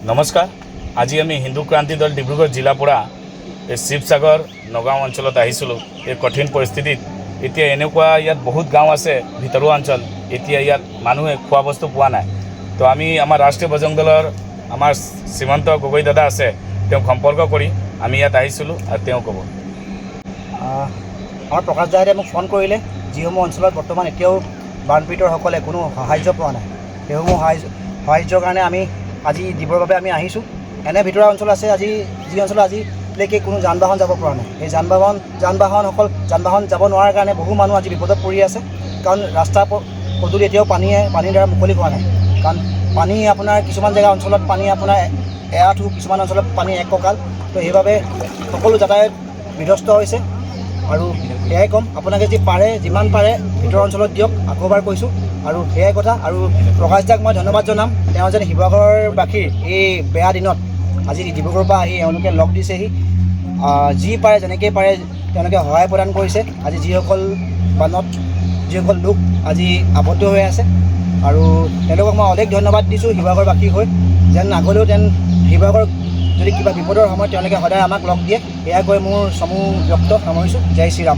নমস্কাৰ। আজি আমি হিন্দু ক্ৰান্তি দল ডিব্ৰুগড় জিলাৰ পৰা এই শিৱসাগৰ নগাঁও অঞ্চলত আহিছিলোঁ। এই কঠিন পৰিস্থিতিত এতিয়া এনেকুৱা ইয়াত বহুত গাঁও আছে ভিতৰুৱা অঞ্চল, এতিয়া ইয়াত মানুহে খোৱা বস্তু পোৱা নাই। তো আমি আমাৰ ৰাষ্ট্ৰীয় বজৰং দলৰ আমাৰ শ্ৰীমন্ত গগৈ দাদা আছে, তেওঁক সম্পৰ্ক কৰি আমি ইয়াত আহিছিলোঁ আৰু তেওঁ ক'ব। আমাৰ প্ৰকাশ দাদাই মোক ফোন কৰিলে, যিসমূহ অঞ্চলত বৰ্তমান এতিয়াও বানপীড়িতসকলে কোনো সাহায্য পোৱা নাই, সেইসমূহ সাহায্যৰ কাৰণে আমি আজি দিবৰ বাবে আমি আহিছোঁ। এনে ভিতৰুৱা অঞ্চল আছে যি অঞ্চলত আজিলৈকে কোনো যান বাহন যাব পৰা নাই। সেই যান বাহন যাব নোৱাৰাৰ কাৰণে বহু মানুহ আজি বিপদত পৰি আছে, কাৰণ ৰাস্তা পদূলি এতিয়াও পানীৰ দ্বাৰা মুকলি হোৱা নাই। কাৰণ পানী আপোনাৰ কিছুমান জেগা অঞ্চলত পানী আপোনাৰ এআঁঠু, কিছুমান অঞ্চলত পানী এক কঁকাল। তো সেইবাবে সকলো যাতায়াত বিধ্বস্ত হৈছে। আৰু এয়াই ক'ম, আপোনালোকে যিমান পাৰে ভিতৰৰ অঞ্চলত দিয়ক, আকৌ এবাৰ কৈছোঁ। আৰু সেয়াই কথা। আৰু প্ৰকাশ দাক মই ধন্যবাদ জনাম, তেওঁ যেন শিৱসাগৰবাসীৰ এই বেয়া দিনত আজি ডিব্ৰুগড়ৰ পৰা আহি এওঁলোকে লগ দিছেহি। যি পাৰে যেনেকৈ পাৰে তেওঁলোকে সহায় প্ৰদান কৰিছে। আজি যিসকল লোক আজি আবদ্ধ হৈ আছে, আৰু তেওঁলোকক মই অধিক ধন্যবাদ দিছোঁ শিৱসাগৰবাসী হৈ। যেন আগলৈও শিৱসাগৰ যদি কিবা বিপদৰ সময়ত তেওঁলোকে সদায় আমাক লগ দিয়ে। এয়া কৈ মোৰ সমূহ ব্যক্ত সামৰিছোঁ। জয় শ্ৰীৰাম।